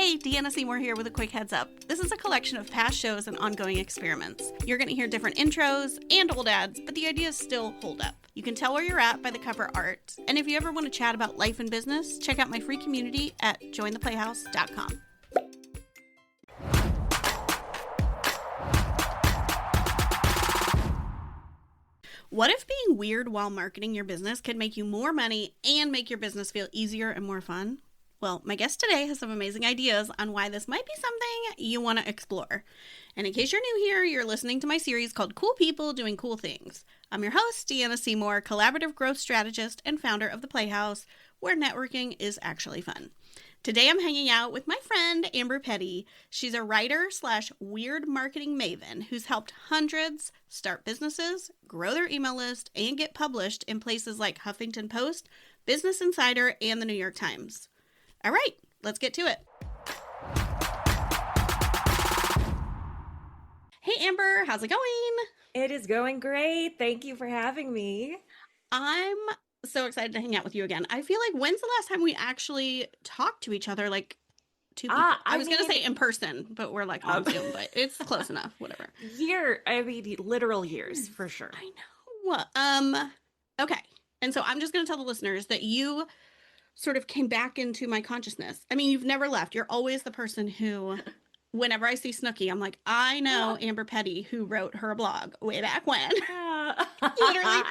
Hey, Deanna Seymour here with a quick heads up. This is a collection of past shows and ongoing experiments. You're going to hear different intros and old ads, but the ideas still hold up. You can tell where you're at by the cover art. And if you ever want to chat about life and business, check out my free community at jointheplayhouse.com. What if being weird while marketing your business could make you more money and make your business feel easier and more fun? Well, my guest today has some amazing ideas on why this might be something you want to explore. And in case you're new here, you're listening to my series called Cool People Doing Cool Things. I'm your host, Deanna Seymour, collaborative growth strategist and founder of the Playhouse, where networking is actually fun. Today I'm hanging out with my friend, Amber Petty. She's a writer/weird marketing maven who's helped hundreds start businesses, grow their email list, and get published in places like Huffington Post, Business Insider, and the New York Times. All right, let's get to it. Hey, Amber, how's it going? It is going great. Thank you for having me. I'm so excited to hang out with you again. I feel like when's the last time we actually talked to each other, like two people? I was going to say in person, but we're like on Zoom, but it's close enough, whatever. Literal years for sure. I know. Okay. And so I'm just going to tell the listeners that you sort of came back into my consciousness. I mean, you've never left. You're always the person who, whenever I see Snooki, I'm like, I know Amber Petty, who wrote her blog way back when. Literally.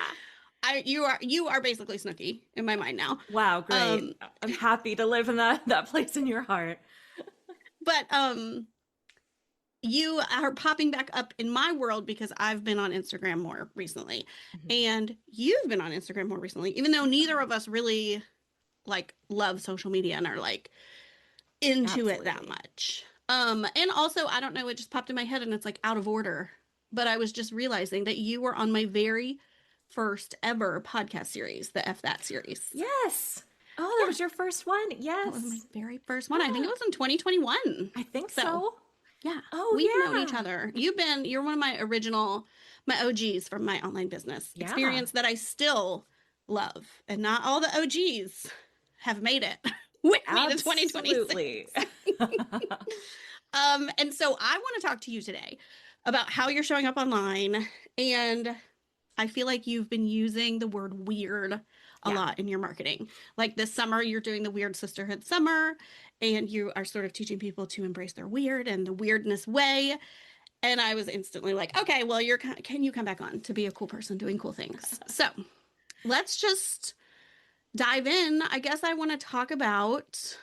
You are basically Snooki in my mind now. Wow, great. I'm happy to live in that place in your heart. But you are popping back up in my world because I've been on Instagram more recently. Mm-hmm. And you've been on Instagram more recently, even though neither of us really love social media and are into it that much. And also, I don't know, it just popped in my head and it's out of order. But I was just realizing that you were on my very first ever podcast series, the F That series. Yes. Oh, that was your first one? Yes. That was my very first one. Yeah. I think it was in 2021. I think so. Yeah. We've known each other. You're one of my OGs from my online business experience that I still love. And not all the OGs have made it with me to 2026. And so I want to talk to you today about how you're showing up online. And I feel like you've been using the word weird a lot in your marketing. Like this summer, you're doing the Weird Sisterhood Summer, and you are sort of teaching people to embrace their weird and the weirdness way. And I was instantly like, okay, well, can you come back on to be a cool person doing cool things? So let's just dive in. I guess I want to talk about,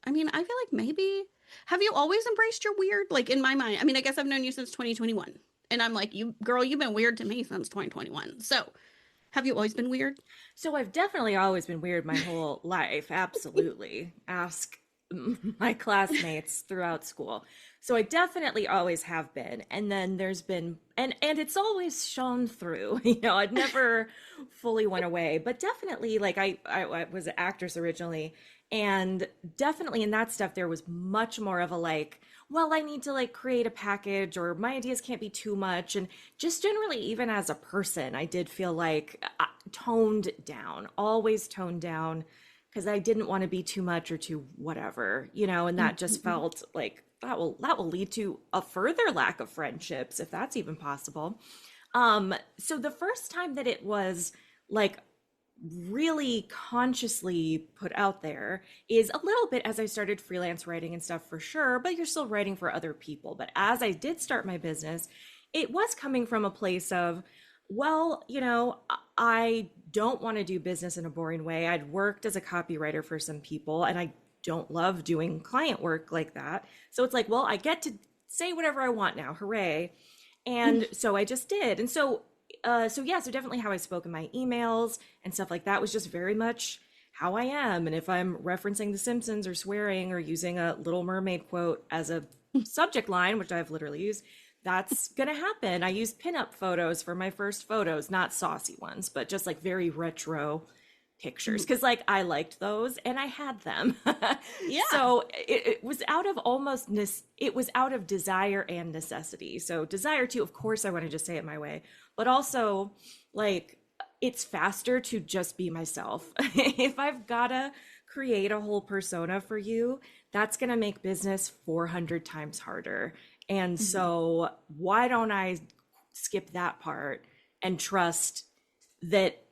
I feel like maybe, have you always embraced your weird? In my mind, I guess I've known you since 2021. And I'm like, you've been weird to me since 2021. So have you always been weird? So I've definitely always been weird my whole life. Absolutely. Ask my classmates throughout school. So I definitely always have been. And then there's been, and it's always shown through, I'd never fully went away, but definitely I was an actress originally, and definitely in that stuff, there was much more of a I need to create a package, or my ideas can't be too much. And just generally, even as a person, I did feel toned down, always toned down, because I didn't want to be too much or too whatever, and that just felt like that will lead to a further lack of friendships, if that's even possible. So the first time that it was really consciously put out there is a little bit as I started freelance writing and stuff, for sure, but you're still writing for other people. But as I did start my business, it was coming from a place of, I don't want to do business in a boring way. I'd worked as a copywriter for some people, and I don't love doing client work like that. So it's I get to say whatever I want now. Hooray. And so I just did. And so definitely how I spoke in my emails and stuff like that was just very much how I am. And if I'm referencing The Simpsons or swearing or using a Little Mermaid quote as a subject line, which I've literally used, that's going to happen. I used pinup photos for my first photos, not saucy ones, but just very retro pictures, because I liked those and I had them. Yeah. So it was out of desire and necessity. So desire to, of course, I want to just say it my way, but also it's faster to just be myself. If I've gotta create a whole persona for you, that's going to make business 400 times harder. And so why don't I skip that part and trust that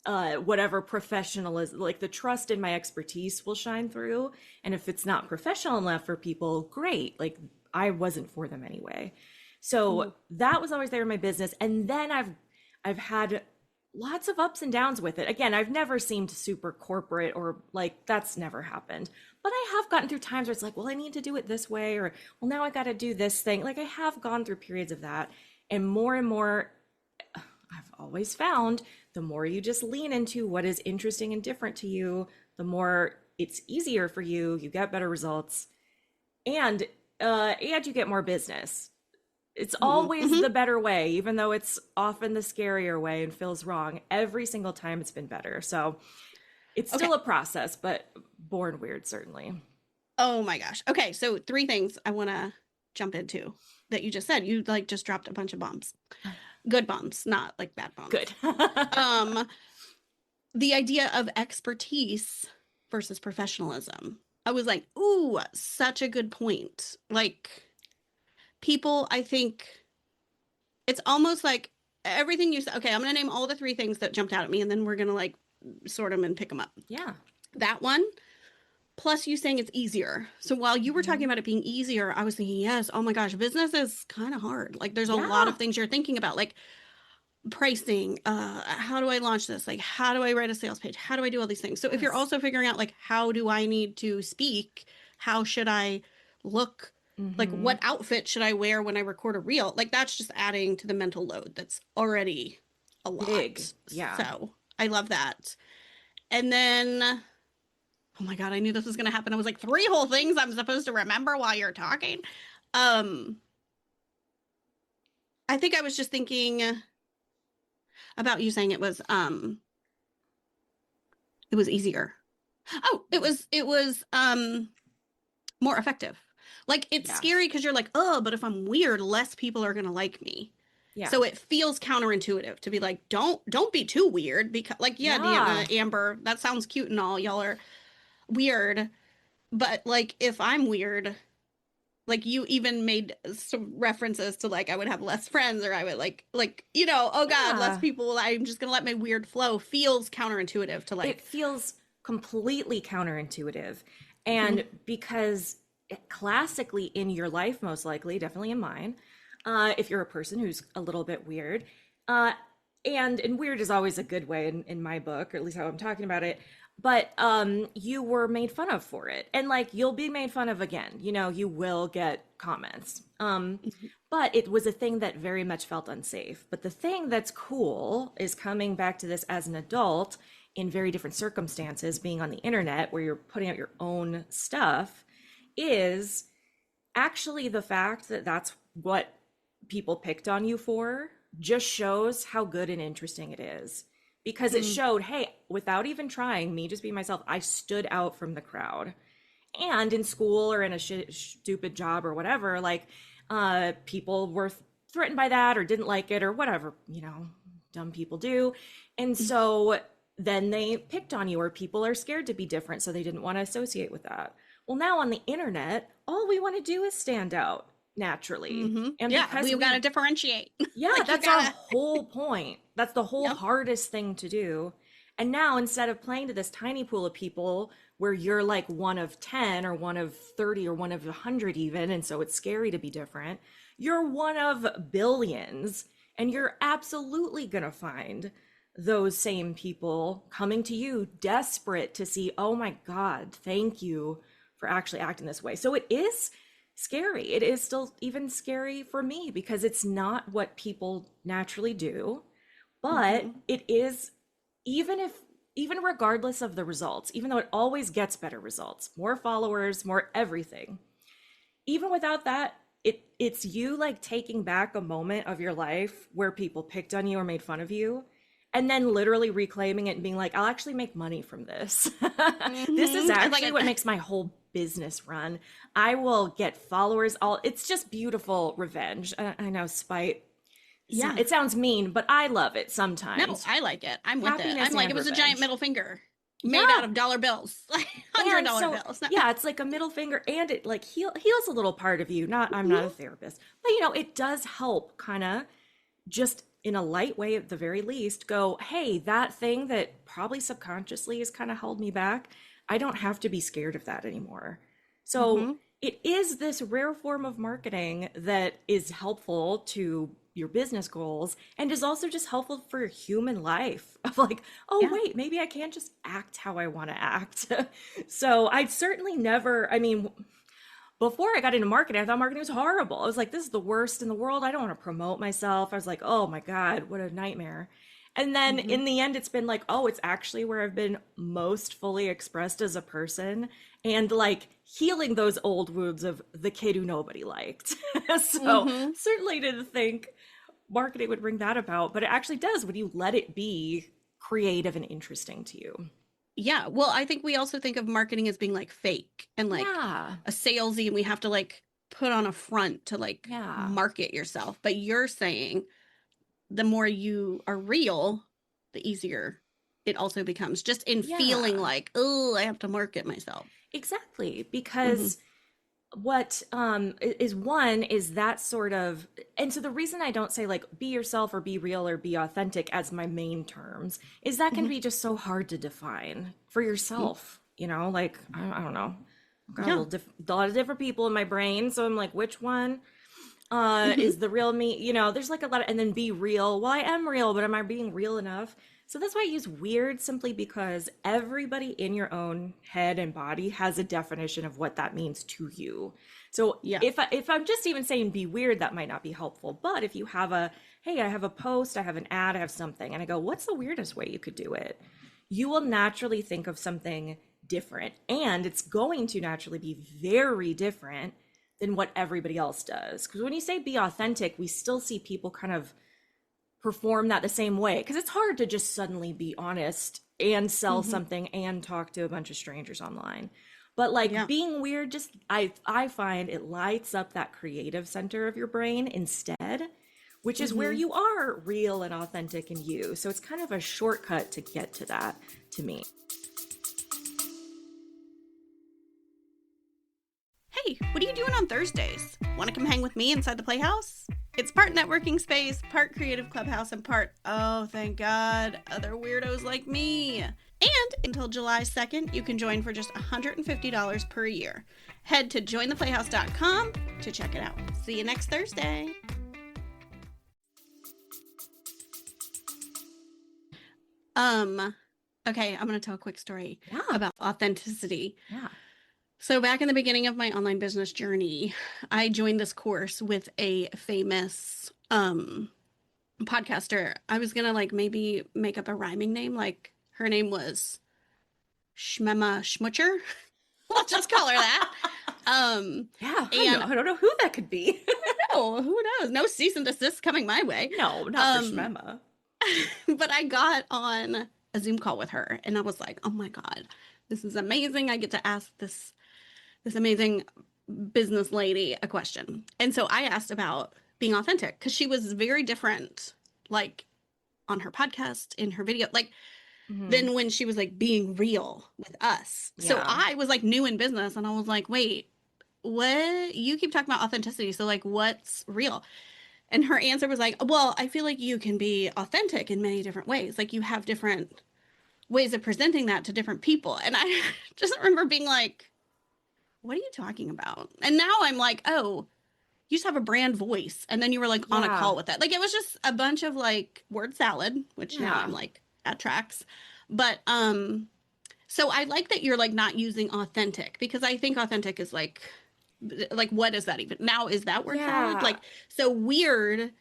whatever professionalism, like the trust in my expertise will shine through. And if it's not professional enough for people, great. Like I wasn't for them anyway. So that was always there in my business. And then I've had lots of ups and downs with it. Again, I've never seemed super corporate or like that's never happened. But I have gotten through times where it's like, well, I need to do it this way, or well, now I got to do this thing. Like I have gone through periods of that. And more, I've always found the more you just lean into what is interesting and different to you, the more it's easier for you, you get better results, and you get more business. It's always the better way, even though it's often the scarier way and feels wrong. Every single time it's been better. So it's still a process, but born weird, certainly. Oh my gosh. Okay, so 3 things I want to jump into that you just said. You like just dropped a bunch of bombs. Good bombs, not like bad bombs. Good. The idea of expertise versus professionalism. I was like, ooh, such a good point. Like people, I think it's almost like everything you said. Okay, I'm going to name all the 3 things that jumped out at me, and then we're going to like sort them and pick them up. Yeah. That one, plus you saying it's easier. So while you were talking about it being easier, I was thinking, yes, oh my gosh, business is kind of hard. Like there's a lot of things you're thinking about, like pricing, how do I launch this? Like, how do I write a sales page? How do I do all these things? So if you're also figuring out like, how do I need to speak? How should I look? Like what outfit should I wear when I record a reel? Like that's just adding to the mental load. That's already a lot. Big. Yeah. So I love that. And then, oh my God, I knew this was going to happen. I was like 3 whole things I'm supposed to remember while you're talking. I think I was just thinking about you saying it was easier. Oh, it was more effective. Like it's scary because you're like, oh, but if I'm weird, less people are going to like me. Yeah. So it feels counterintuitive to be like, don't be too weird, because like, Deanna, Amber, that sounds cute and all, y'all are weird, but like if I'm weird, like you even made some references to like I would have less friends, or I would like you know, oh God, less people, I'm just gonna let my weird flow, feels counterintuitive to like, it feels completely counterintuitive. And because classically in your life, most likely, definitely in mine, if you're a person who's a little bit weird, and weird is always a good way in my book, or at least how I'm talking about it, but you were made fun of for it, and like you'll be made fun of again, you know, you will get comments, but it was a thing that very much felt unsafe. But the thing that's cool is coming back to this as an adult in very different circumstances, being on the internet where you're putting out your own stuff, is actually the fact that that's what people picked on you for just shows how good and interesting it is, because it showed, hey, without even trying, me just being myself, I stood out from the crowd. And in school or in a stupid job or whatever, like people were threatened by that or didn't like it or whatever, you know, dumb people do. And so then they picked on you, or people are scared to be different, so they didn't want to associate with that. Well, now on the internet, all we want to do is stand out naturally. And because we've got to differentiate. Yeah, like that's our whole point. That's the whole hardest thing to do. And now instead of playing to this tiny pool of people where you're like one of 10 or one of 30 or one of 100 even, and so it's scary to be different, you're one of billions, and you're absolutely going to find those same people coming to you desperate to see, oh my God, thank you for actually acting this way. So it is scary. It is still even scary for me because it's not what people naturally do, but it is, even regardless of the results, even though it always gets better results, more followers, more everything, even without that, it's you like taking back a moment of your life where people picked on you or made fun of you, and then literally reclaiming it and being like, I'll actually make money from this. This is actually what makes my whole business run. I will get followers. It's just beautiful revenge. I know, spite. Yeah, it sounds mean, but I love it sometimes. No, I like it. I'm with it. I'm like, it was a giant middle finger. made Yeah. out of dollar bills, like And $100 so, bills. yeah, it's like a middle finger and it like heals a little part of you. Not, I'm not a Mhm. therapist, but it does help kind of just in a light way at the very least go, hey, that thing that probably subconsciously has kind of held me back, I don't have to be scared of that anymore. So Mhm. it is this rare form of marketing that is helpful to your business goals and is also just helpful for your human life of like, oh Yeah. wait, maybe I can't just act how I want to act. So I certainly never, I mean, before I got into marketing, I thought marketing was horrible. I was like, this is the worst in the world. I don't want to promote myself. I was like, oh my God, what a nightmare. And then Mhm. in the end, it's been like, oh, it's actually where I've been most fully expressed as a person and like healing those old wounds of the kid who nobody liked. So Mhm. certainly didn't think marketing would bring that about, but it actually does when you let it be creative and interesting to you. Yeah. Well, I think we also think of marketing as being like fake and like Yeah. a salesy, and we have to like put on a front to like Yeah. market yourself. But you're saying the more you are real, the easier it also becomes, just in feeling Yeah. like, oh, I have to market myself. Exactly, Hmm. because what is one is that sort of, and so the reason I don't say like be yourself or be real or be authentic as my main terms is that can Hmm. be just so hard to define for yourself, like I don't know. I've got Yeah. a lot of different people in my brain, so I'm like, which one Hmm. is the real me? There's like a lot of, and then be real. Well, I am real, but am I being real enough? So that's why I use weird, simply because everybody in your own head and body has a definition of what that means to you. So Yeah. if I'm just even saying be weird, that might not be helpful. But if you have hey, I have a post, I have an ad, I have something, and I go, what's the weirdest way you could do it? You will naturally think of something different, and it's going to naturally be very different than what everybody else does. Because when you say be authentic, we still see people kind of perform that the same way. Because it's hard to just suddenly be honest and sell Hmm. something and talk to a bunch of strangers online. But like Yeah. being weird, just I find it lights up that creative center of your brain instead, which is where Hmm. you are real and authentic in you. So it's kind of a shortcut to get to that to me. Hey, what are you doing on Thursdays? Want to come hang with me inside the Playhouse? It's part networking space, part creative clubhouse, and part, oh, thank God, other weirdos like me. And until July 2nd, you can join for just $150 per year. Head to jointheplayhouse.com to check it out. See you next Thursday. Okay, I'm going to tell a quick story Yeah. about authenticity. Yeah. So back in the beginning of my online business journey, I joined this course with a famous podcaster. I was gonna like maybe make up a rhyming name, like her name was Shmema Schmutcher. We'll just call her that. Um Yeah, and I don't know who that could be. no, who knows? No cease and desist coming my way. No, not for Um Shmema. but I got on a Zoom call with her and I was like, oh my God, this is amazing. I get to ask this amazing business lady a question. And so I asked about being authentic because she was very different, like on her podcast, in her video, like Hmm. than when she was like being real with us. So Yeah. I was like new in business and I was like, wait, what? You keep talking about authenticity. So, like, what's real? And her answer was like, well, I feel like you can be authentic in many different ways. Like, you have different ways of presenting that to different people. And I just remember being like, what are you talking about? And now I'm like, oh, you just have a brand voice. And then you were like on a Yeah. call with that. Like it was just a bunch of like word salad, which now I'm Yeah. like, that tracks. But so I like that you're like not using authentic because I think authentic is like what is that even? Now is that word valid? Yeah. Like so weird.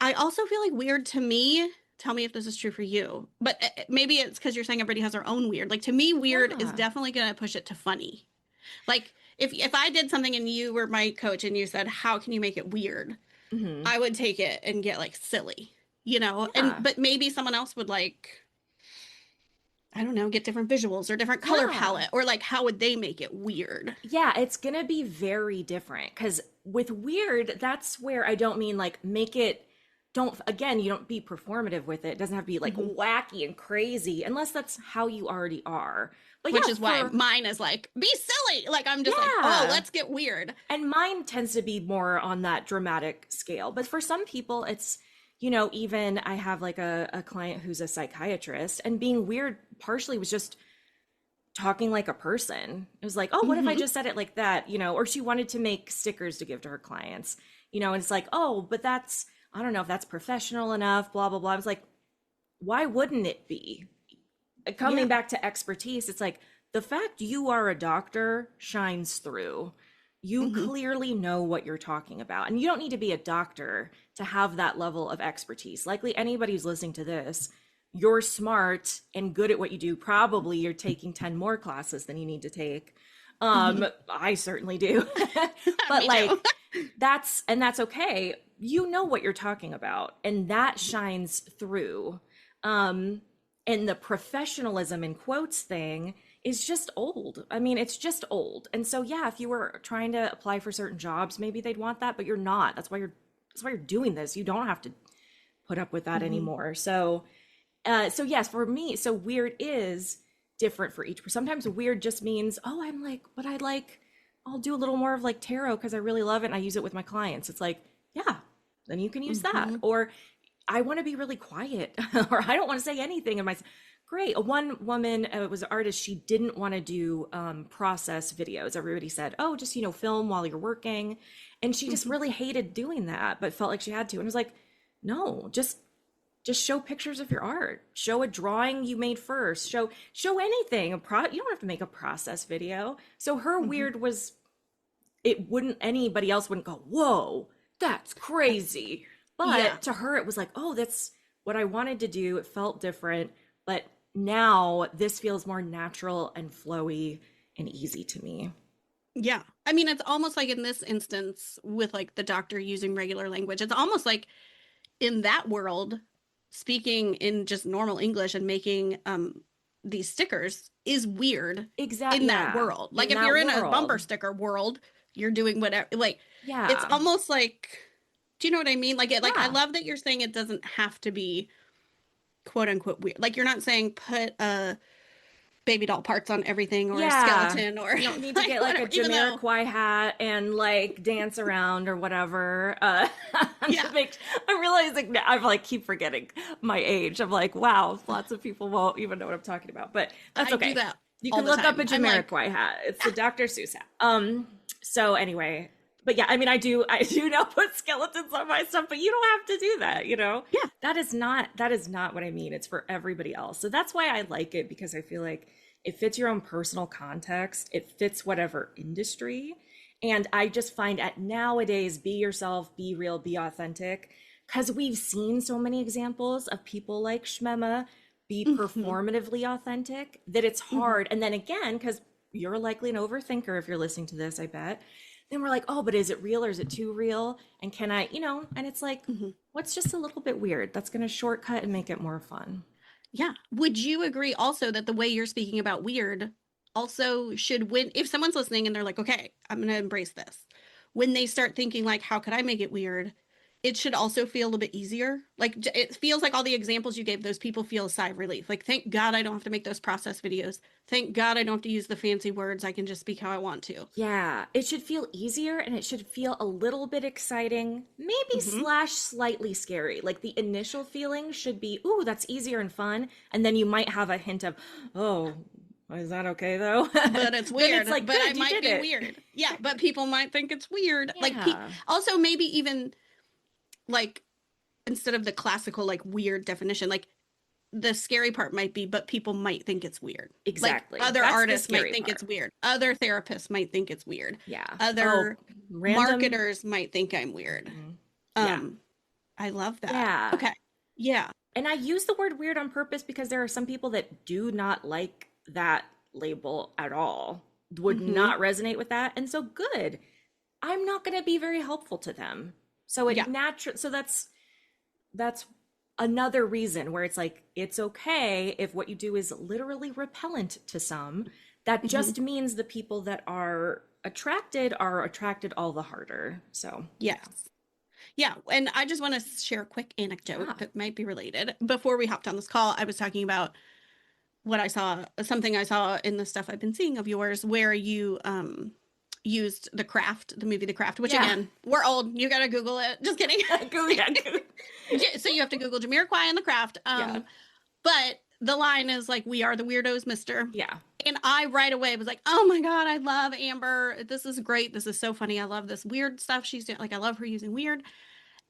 I also feel like weird to me. Tell me if this is true for you. But maybe it's because you're saying everybody has their own weird. Like to me, weird is Yeah. definitely going to push it to funny. Like if I did something and you were my coach and you said, "How can you make it weird?" Hmm. I would take it and get like silly, you know? And Yeah. but maybe someone else would like I don't know, get different visuals or different color Yeah. palette or like how would they make it weird? Yeah, it's gonna be very different because with weird, that's where I don't mean like make it you don't be performative with it. It doesn't have to be like wacky and crazy unless that's how you already are. But Which yeah, is why mine is like, be silly. Like, I'm just like, oh, let's get weird. And mine tends to be more on that dramatic scale. But for some people, it's, even I have like a client who's a psychiatrist, and being weird partially was just talking like a person. It was like, oh, what if I just said it like that? Or she wanted to make stickers to give to her clients, and it's like, oh, but that's, I don't know if that's professional enough, blah, blah, blah. I was like, why wouldn't it be? Coming back to expertise, it's like the fact you are a doctor shines through. You clearly know what you're talking about. And you don't need to be a doctor to have that level of expertise. Likely anybody who's listening to this, you're smart and good at what you do. Probably you're taking 10 more classes than you need to take. I certainly do. But like that's okay. You know what you're talking about, and that shines through. And the professionalism in quotes thing is just old. I mean, it's just old. And so, yeah, if you were trying to apply for certain jobs, maybe they'd want that, but you're not. That's why you're doing this. You don't have to put up with that anymore. So yes, for me, so weird is different for each. Sometimes weird just means, oh, I'm like, but I'll do a little more of like tarot because I really love it and I use it with my clients. It's like, yeah, then you can use that. Or I want to be really quiet, or I don't want to say anything. And great. One woman was an artist. She didn't want to do process videos. Everybody said, oh, just, film while you're working. And she just really hated doing that, but felt like she had to. And I was like, no, just show pictures of your art. Show a drawing you made first. Show anything. You don't have to make a process video. So her weird was, anybody else wouldn't go, whoa, that's crazy. But to her, it was like, oh, that's what I wanted to do. It felt different. But now this feels more natural and flowy and easy to me. Yeah. I mean, it's almost like in this instance with like the doctor using regular language, it's almost like in that world, speaking in just normal English and making these stickers is weird. Exactly. In that world. Like if you're in a bumper sticker world, you're doing whatever. Like, it's almost like, do you know what I mean? Like I love that you're saying it doesn't have to be quote unquote weird. Like you're not saying put baby doll parts on everything or a skeleton, or you don't need to get like a Jamiroquai hat and like dance around or whatever. I'm realizing now, I'm like keep forgetting my age. I'm like, wow, lots of people won't even know what I'm talking about, but that's okay. I do that you can look up a Jamiroquai hat. It's the Dr. Seuss hat. So anyway, but yeah, I mean, I do now put skeletons on my stuff, but you don't have to do that, Yeah. That is not what I mean. It's for everybody else. So that's why I like it, because I feel like it fits your own personal context. It fits whatever industry. And I just find nowadays, be yourself, be real, be authentic, because we've seen so many examples of people like Shmema be performatively authentic that it's hard. And then again, because you're likely an overthinker if you're listening to this, I bet. Then we're like, oh, but is it real or is it too real? And can I, and it's like, what's just a little bit weird? That's going to shortcut and make it more fun. Yeah. Would you agree also that the way you're speaking about weird also should, if someone's listening and they're like, okay, I'm going to embrace this, when they start thinking like, how could I make it weird? It should also feel a little bit easier. Like it feels like all the examples you gave, those people feel a sigh of relief. Like, thank God I don't have to make those process videos. Thank God I don't have to use the fancy words. I can just speak how I want to. Yeah, it should feel easier, and it should feel a little bit exciting, maybe / slightly scary. Like the initial feeling should be, ooh, that's easier and fun. And then you might have a hint of, oh, is that okay though? But it's weird. It's like, but good, it might be weird. Yeah, but people might think it's weird. Yeah. Like also maybe even like instead of the classical like weird definition, like the scary part might be, but people might think it's weird. Exactly. Like other artists might think it's weird. Other therapists might think it's weird. Yeah. Other marketers might think I'm weird. I love that. Yeah. Okay. Yeah. And I use the word weird on purpose because there are some people that do not like that label at all, would not resonate with that. And so good. I'm not going to be very helpful to them. So so that's another reason where it's like, it's okay if what you do is literally repellent to some. That just means the people that are attracted all the harder. So yes. Yeah, and I just want to share a quick anecdote Yeah. that might be related. Before we hopped on this call, I was talking about what I saw, something I saw in the stuff I've been seeing of yours, where you used The Craft, the movie The Craft, which Yeah. again, we're old. You gotta Google it. Just kidding. Yeah, so you have to Google Jamiroquai and The Craft. Yeah. But the line is like, "We are the weirdos, Mister." Yeah. And I right away was like, "Oh my God, I love Amber. This is great. This is so funny. I love this weird stuff she's doing. Like, I love her using weird."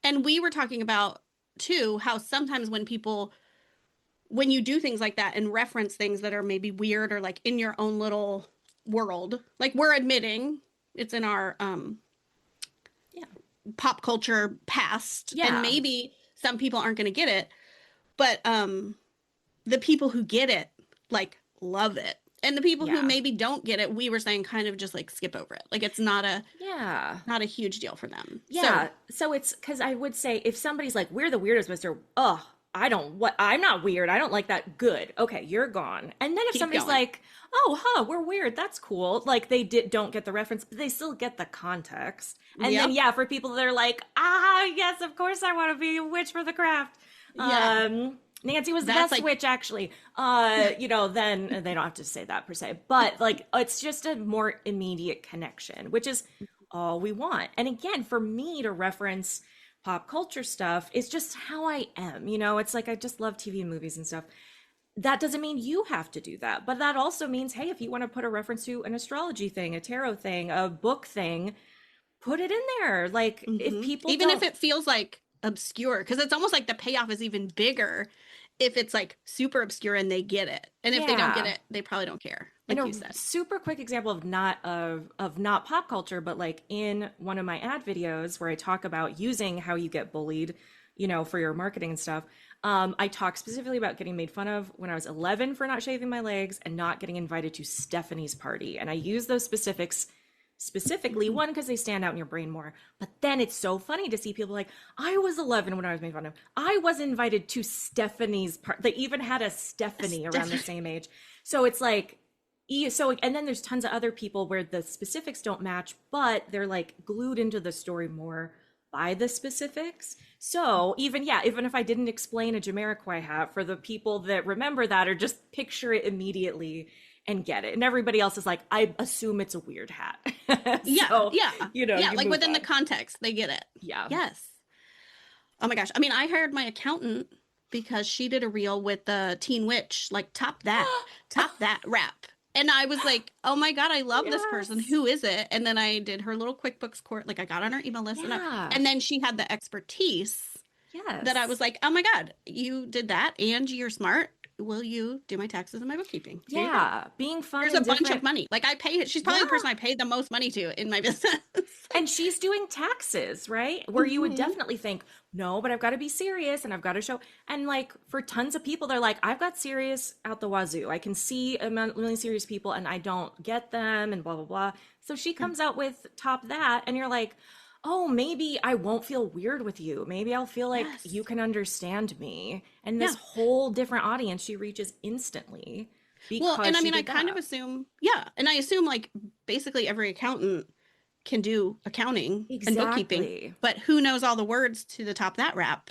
And we were talking about too how sometimes when you do things like that and reference things that are maybe weird or like in your own little world, like we're admitting it's in our Yeah. pop culture past, Yeah. and maybe some people aren't going to get it, but the people who get it like love it. And the people who Yeah. maybe don't get it, we were saying kind of just like skip over it. Like it's not a Yeah. huge deal for them. Yeah. So it's because I would say if somebody's like, we're the weirdos, Mr. Oh, I'm not weird. I don't like that. Good. Okay, you're gone. And then if Keep somebody's going. like, oh, we're weird. That's cool. Like don't get the reference, but they still get the context. And Yep. then, yeah, for people that are like, yes, of course I want to be a witch for the craft. Yeah. Nancy was the That's best like- witch, actually. Then they don't have to say that per se, but like it's just a more immediate connection, which is all we want. And again, for me to reference pop culture stuff is just how I am. It's like I just love TV and movies and stuff. That doesn't mean you have to do that, but that also means, hey, if you want to put a reference to an astrology thing, a tarot thing, a book thing, put it in there. Like if people even don't... if it feels like obscure, because it's almost like the payoff is even bigger if it's like super obscure and they get it, and if they don't get it, they probably don't care, like and you a said. super quick example of not pop culture, but like in one of my ad videos where I talk about using how you get bullied, for your marketing and stuff. I talk specifically about getting made fun of when I was 11 for not shaving my legs and not getting invited to Stephanie's party. And I use those specifics specifically, one, because they stand out in your brain more. But then it's so funny to see people like, I was 11 when I was made fun of. I was invited to Stephanie's party. They even had a Stephanie around the same age. So it's like, and then there's tons of other people where the specifics don't match, but they're like glued into the story more by the specifics. So even if I didn't explain a Jamiroquai hat, for the people that remember that or just picture it immediately and get it, and everybody else is like, I assume it's a weird hat. Like within the context, they get it. Yeah. Yes. Oh my gosh. I mean, I hired my accountant because she did a reel with the Teen Witch, like top that rap. And I was like, oh my God, I love this person. Who is it? And then I did her little QuickBooks course. Like I got on her email list. And then she had the expertise that I was like, oh my God, you did that and you're smart. Will you do my taxes and my bookkeeping? Yeah. Being fun. There's a bunch of money. Like I pay, she's probably the person I paid the most money to in my business. And she's doing taxes, right? Where you would definitely think, no, but I've got to be serious and I've got to show. And like for tons of people, they're like, I've got serious out the wazoo. I can see a million serious people and I don't get them and blah, blah, blah. So she comes out with top that and you're like, oh, maybe I won't feel weird with you. Maybe I'll feel like you can understand me. And this whole different audience she reaches instantly. Well, and I mean, I kind of assume, and I assume like basically every accountant can do accounting and bookkeeping, but who knows all the words to the top that rap?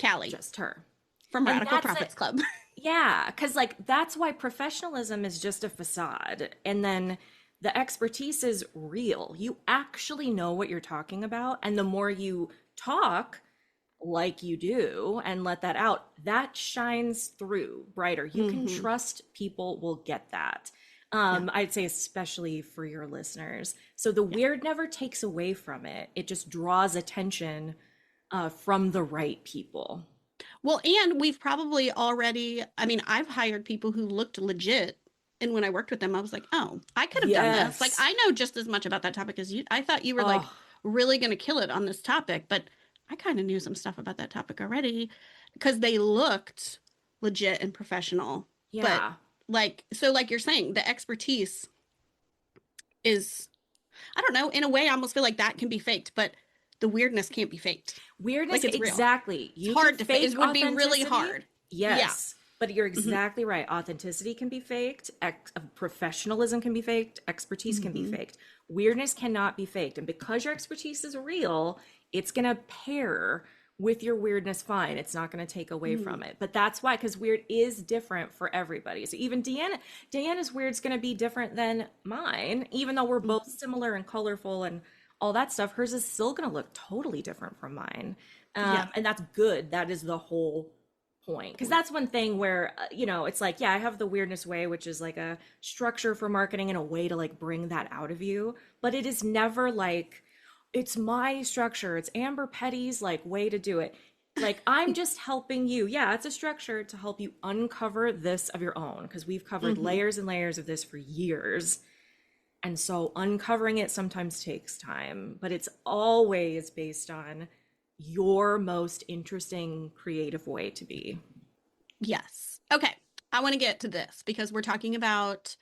Callie. Just her. From Radical Profits Club. Yeah, because like that's why professionalism is just a facade. And then the expertise is real. You actually know what you're talking about. And the more you talk like you do and let that out, that shines through brighter. You can trust people will get that. I'd say especially for your listeners. So the weird never takes away from it. It just draws attention from the right people. Well, and we've probably already, I mean, I've hired people who looked legit. And when I worked with them, I was like, oh, I could have done this. Like, I know just as much about that topic as you. I thought you were like really going to kill it on this topic, but I kind of knew some stuff about that topic already because they looked legit and professional. Yeah. But like, so like you're saying, the expertise is, I don't know, in a way, I almost feel like that can be faked, but the weirdness can't be faked. Weirdness, like it's exactly. Real. It's hard to fake. It would be really hard. Yes. But you're exactly right. Authenticity can be faked. Professionalism can be faked. Expertise can be Mm-hmm. faked. Weirdness cannot be faked. And because your expertise is real, it's going to pair with your weirdness fine. It's not going to take away Mm-hmm. from it. But that's why, because weird is different for everybody. So even Deanna's weird's going to be different than mine, even though we're both similar and colorful and all that stuff. Hers is still going to look totally different from mine. Yeah. And that's good. That is the whole point, because that's one thing where it's like, yeah, I have the weirdness way, which is like a structure for marketing and a way to like bring that out of you, but it is never like it's my structure, it's Amber Petty's like way to do it. Like, I'm just helping you. Yeah, it's a structure to help you uncover this of your own, because we've covered Mm-hmm. layers and layers of this for years, and so uncovering it sometimes takes time, but it's always based on your most interesting creative way to be. Yes. Okay. I want to get to this because we're talking about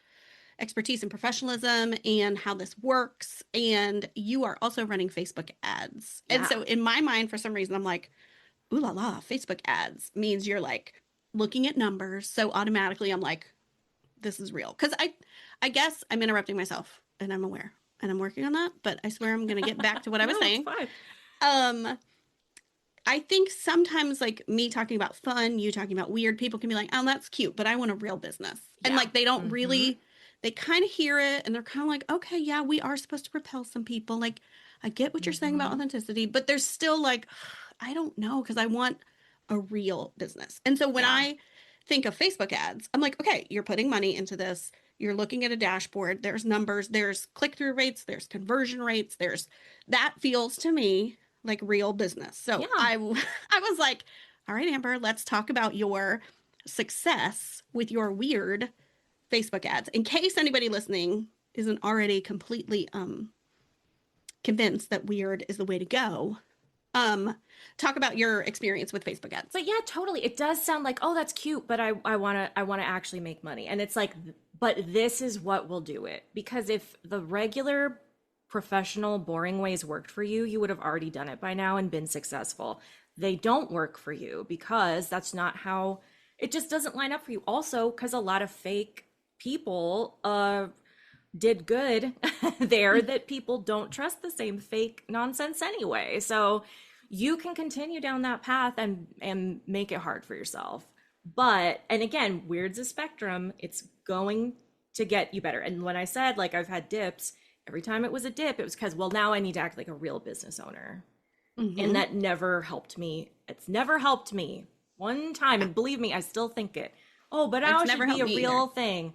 expertise and professionalism and how this works. And you are also running Facebook ads. And Yeah. so in my mind, for some reason, I'm like, ooh la la, Facebook ads means you're like looking at numbers. So automatically I'm like, this is real. Because I guess I'm interrupting myself and I'm aware and I'm working on that. But I swear I'm going to get back to what I was No, it's saying. fine. Um, I think sometimes like me talking about fun, you talking about weird, people can be like, oh, that's cute, but I want a real business. And Yeah. like they don't Mm-hmm. really, they kind of hear it and they're kind of like, okay, yeah, we are supposed to repel some people. Like, I get what you're saying about Mm-hmm. authenticity, but there's still like, I don't know, because I want a real business. And so when Yeah. I think of Facebook ads, I'm like, okay, you're putting money into this. You're looking at a dashboard. There's numbers, there's click through rates, there's conversion rates, there's that feels to me like real business. So Yeah. I was like, all right, Amber, let's talk about your success with your weird Facebook ads. In case anybody listening isn't already completely convinced that weird is the way to go. Um Talk about your experience with Facebook ads. But yeah, totally. It does sound like, oh, that's cute, but I wanna actually make money. And it's like, but this is what will do it. Because if the regular professional boring ways worked for you, you would have already done it by now and been successful. They don't work for you because that's not how it just doesn't line up for you. Also, because a lot of fake people did good there that people don't trust the same fake nonsense anyway. So you can continue down that path and make it hard for yourself. But and again, weird's a spectrum. It's going to get you better. And when I said like I've had dips, every time it was a dip, it was because, well, now I need to act like a real business owner. And Mm-hmm. that never helped me. It's never helped me one time. And believe me, I still think it. Oh, but now It's it should never be helped a me either. real thing.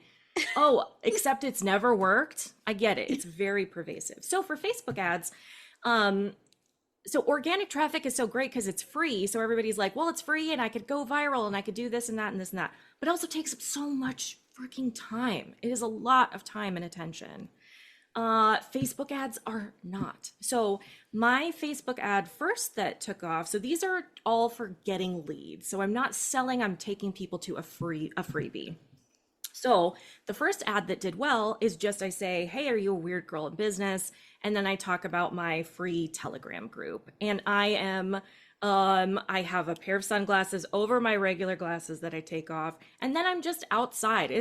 Oh, except it's never worked. I get it. It's very pervasive. So for Facebook ads, um, so organic traffic is so great because it's free. So everybody's like, well, it's free and I could go viral and I could do this and that and this and that. But it also takes up so much freaking time. It is a lot of time and attention. Facebook ads are not. So my Facebook ad first that took off. So these are all for getting leads. So I'm not selling, I'm taking people to a freebie. So the first ad that did well is just I say, hey, are you a weird girl in business? And then I talk about my free Telegram group. And I have a pair of sunglasses over my regular glasses that I take off. And then I'm just outside.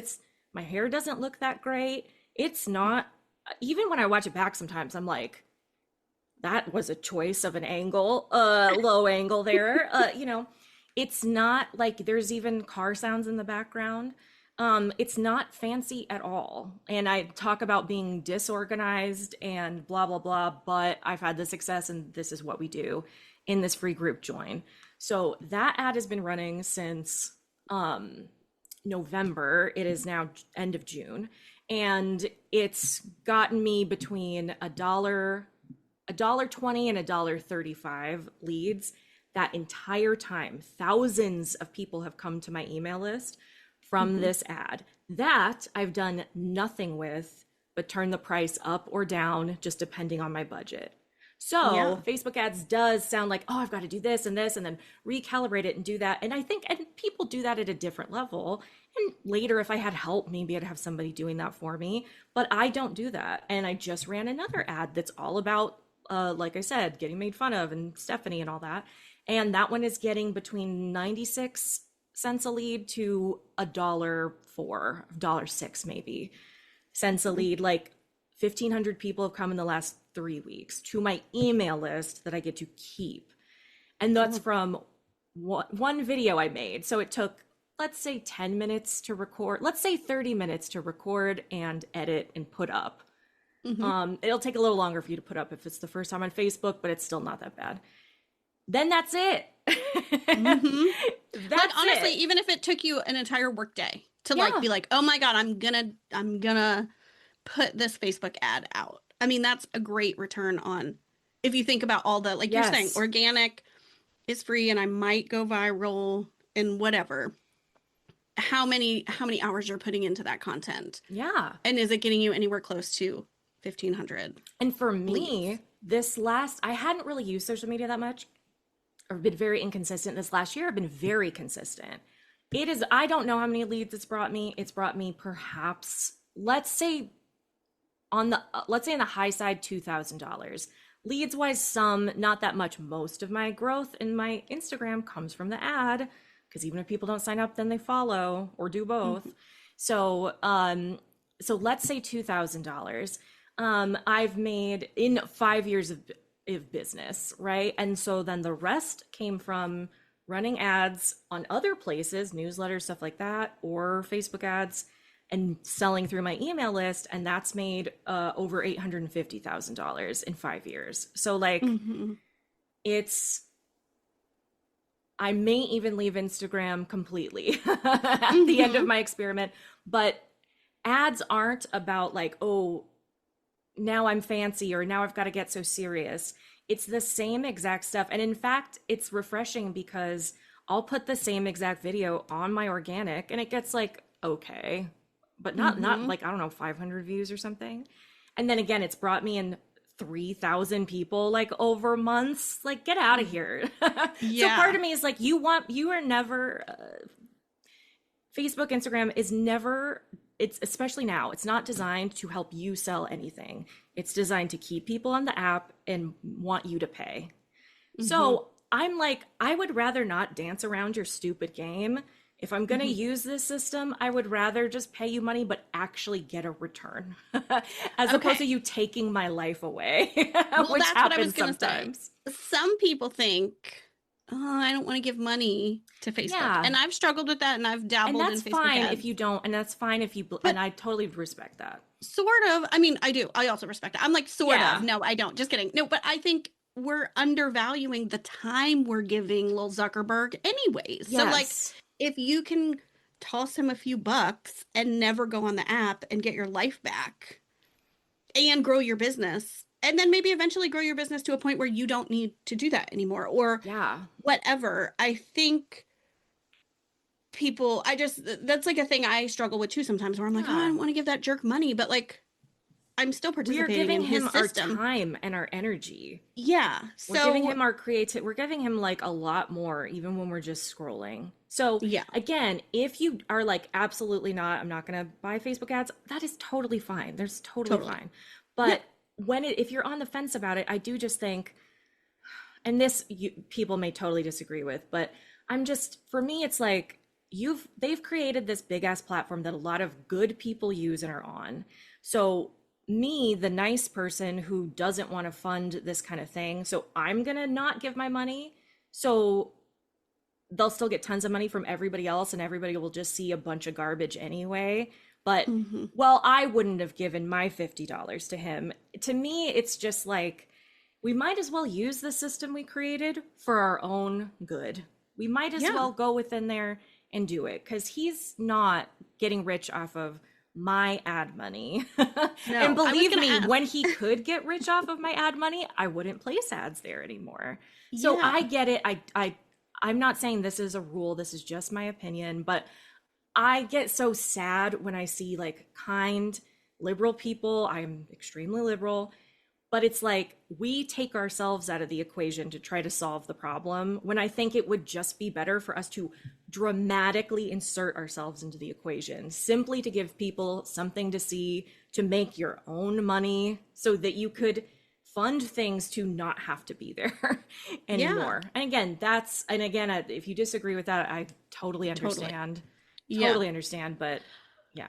My hair doesn't look that great. It's not, even when I watch it back sometimes, I'm like, that was a choice of an angle, low angle there. It's not like there's even car sounds in the background. It's not fancy at all. And I talk about being disorganized and blah, blah, blah, but I've had the success and this is what we do in this free group join. So that ad has been running since November. It is now end of June. And it's gotten me between $1.20 and $1.35 leads that entire time. Thousands of people have come to my email list from this ad that I've done nothing with but turn the price up or down just depending on my budget. Yeah. So Facebook ads does sound like, oh, I've got to do this and then recalibrate it and do that. And I think, and people do that at a different level. And later, if I had help, maybe I'd have somebody doing that for me. But I don't do that. And I just ran another ad that's all about, like I said, getting made fun of and Stephanie and all that. And that one is getting between 96 cents a lead to $1.04, $1.06 maybe cents a lead. Like 1,500 people have come in the last 3 weeks to my email list that I get to keep. And that's from one video I made. So it took, let's say 10 minutes to record, let's say 30 minutes to record and edit and put up. It'll take a little longer for you to put up if it's the first time on Facebook, but it's still not that bad. Then that's it. That's like, honestly, it. even if it took you an entire workday to like be like, oh my God, I'm gonna put this Facebook ad out. I mean, that's a great return on, if you think about all the, like you're saying, organic is free and I might go viral and whatever. How many hours you're putting into that content? Yeah. And is it getting you anywhere close to 1,500? And for me, I hadn't really used social media that much, or been very inconsistent. This last year, I've been very consistent. I don't know how many leads it's brought me. It's brought me perhaps, let's say in the high side, $2,000. Leads wise, some, not that much. Most of my growth in my Instagram comes from the ad, because even if people don't sign up, then they follow or do both. So let's say $2,000. I've made in 5 years of business, right? And so then the rest came from running ads on other places, newsletters, stuff like that, or Facebook ads, and selling through my email list. And that's made over $850,000 in 5 years. So like I may even leave Instagram completely at the end of my experiment, but ads aren't about like, oh, now I'm fancy or now I've got to get so serious. It's the same exact stuff. And in fact, it's refreshing because I'll put the same exact video on my organic and it gets like, okay, but not like, I don't know, 500 views or something. And then again, it's brought me in 3,000 people like over months. Like, get out of here. So part of me is like, you are never, Facebook, Instagram is never, it's especially now, it's not designed to help you sell anything. It's designed to keep people on the app and want you to pay. So I'm like, I would rather not dance around your stupid game. If I'm going to use this system, I would rather just pay you money, but actually get a return as opposed to you taking my life away, well, which that's happens what I was gonna sometimes. say. Some people think, oh, I don't want to give money to Facebook. Yeah. And I've struggled with that and I've dabbled And that's in Facebook fine ads. if you don't. And that's fine if you, and I totally respect that. Sort of. I mean, I do. I also respect it. I'm like, sort Yeah. of. No, I don't. Just kidding. No, but I think we're undervaluing the time we're giving Lil Zuckerberg anyways. Yes. So like, if you can toss him a few bucks and never go on the app and get your life back and grow your business, and then maybe eventually grow your business to a point where you don't need to do that anymore or whatever. I think people, that's like a thing I struggle with too sometimes where I'm like, oh, I don't want to give that jerk money, but like, I'm still participating in his system. Our time and our energy. Yeah. We're giving him our creative. We're giving him like a lot more, even when we're just scrolling. So again, if you are like, absolutely not, I'm not going to buy Facebook ads, that is totally fine. There's totally fine. But if you're on the fence about it, I do just think, and this people may totally disagree with, but for me, it's like, they've created this big ass platform that a lot of good people use and are on. So me, the nice person who doesn't want to fund this kind of thing, so I'm gonna not give my money, so they'll still get tons of money from everybody else and everybody will just see a bunch of garbage anyway. But well, I wouldn't have given my $50 to him. To me, it's just like, we might as well use the system we created for our own good. We might as well go within there and do it, because he's not getting rich off of my ad money. And believe me, when he could get rich off of my ad money, I wouldn't place ads there anymore. So I get it. I'm not saying this is a rule. This is just my opinion, but I get so sad when I see like kind, liberal people. I'm extremely liberal, but it's like, we take ourselves out of the equation to try to solve the problem, when I think it would just be better for us to dramatically insert ourselves into the equation, simply to give people something to see, to make your own money, so that you could fund things to not have to be there anymore. And again, if you disagree with that, I totally understand. Totally understand, but yeah.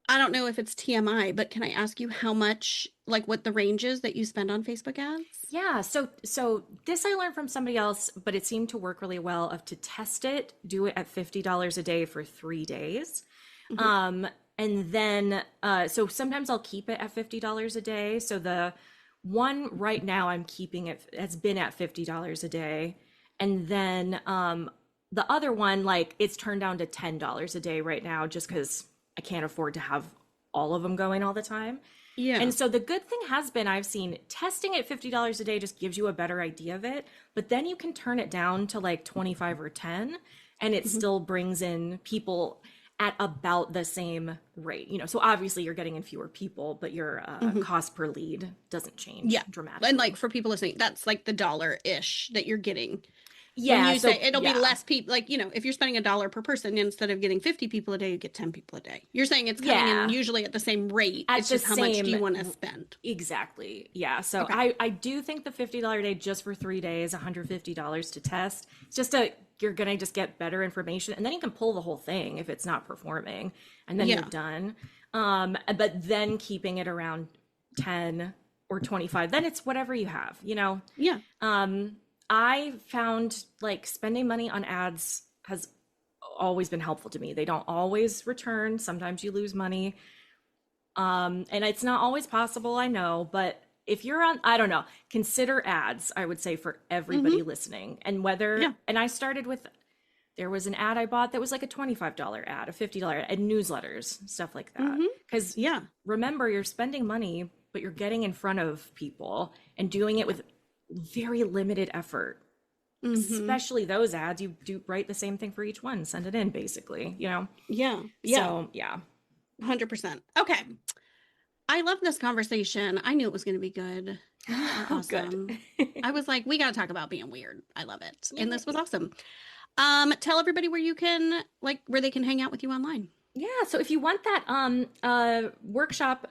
I don't know if it's TMI, but can I ask you how much, like what the range is that you spend on Facebook ads? Yeah, so this I learned from somebody else, but it seemed to work really well. To test it, do it at $50 a day for 3 days. And then, so sometimes I'll keep it at $50 a day. So the one right now I'm keeping has been at $50 a day. And then the other one, like it's turned down to $10 a day right now, just because I can't afford to have all of them going all the time. Yeah. And so the good thing has been, I've seen testing at $50 a day just gives you a better idea of it, but then you can turn it down to like 25 or 10 and it still brings in people at about the same rate. So obviously you're getting in fewer people, but your cost per lead doesn't change dramatically. And like for people listening, that's like the $1-ish that you're getting. Yeah, when you say it'll be less people, like, if you're spending $1 per person, instead of getting 50 people a day, you get 10 people a day. You're saying it's coming in usually at the same rate. It's just how much do you want to spend? Exactly. Yeah. So I do think the $50 a day just for 3 days, $150 to test. It's just you're going to just get better information, and then you can pull the whole thing if it's not performing, and then you're done. But then keeping it around 10 or 25, then it's whatever you have, Yeah. I found like spending money on ads has always been helpful to me. They don't always return. Sometimes you lose money. And it's not always possible, I know, but if you're on, I don't know, consider ads, I would say, for everybody listening. And and I started with, there was an ad I bought that was like a $25 ad, a $50 ad, and newsletters, stuff like that. Because remember, you're spending money, but you're getting in front of people and doing it with very limited effort. Especially those ads, you do write the same thing for each one, send it in, basically, Yeah. So, yeah. 100%. Okay. I love this conversation. I knew it was going to be good. Awesome. Good. I was like, we got to talk about being weird. I love it. And this was awesome. Tell everybody where you can, where they can hang out with you online. Yeah. So if you want that workshop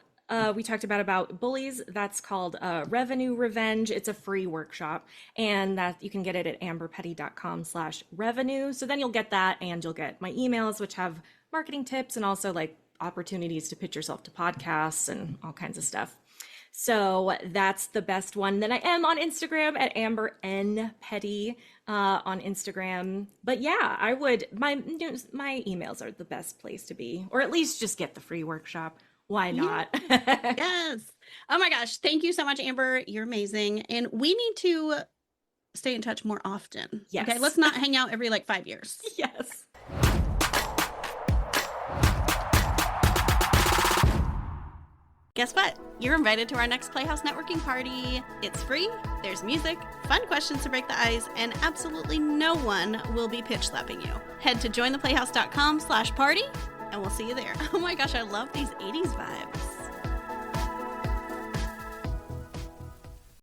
we talked about bullies, that's called Revenue Revenge. It's a free workshop, and that you can get it at amberpetty.com/revenue. So then you'll get that, and you'll get my emails, which have marketing tips and also like opportunities to pitch yourself to podcasts and all kinds of stuff. So that's the best one. Then I am on Instagram at Amber N Petty on Instagram. But yeah, I would, my emails are the best place to be, or at least just get the free workshop. Why not? Yes. Oh my gosh. Thank you so much, Amber. You're amazing. And we need to stay in touch more often. Yes. Okay. Let's not hang out every 5 years. Yes. Guess what? You're invited to our next Playhouse networking party. It's free, there's music, fun questions to break the ice, and absolutely no one will be pitch slapping you. Head to jointheplayhouse.com/party and we'll see you there. Oh my gosh, I love these 80s vibes.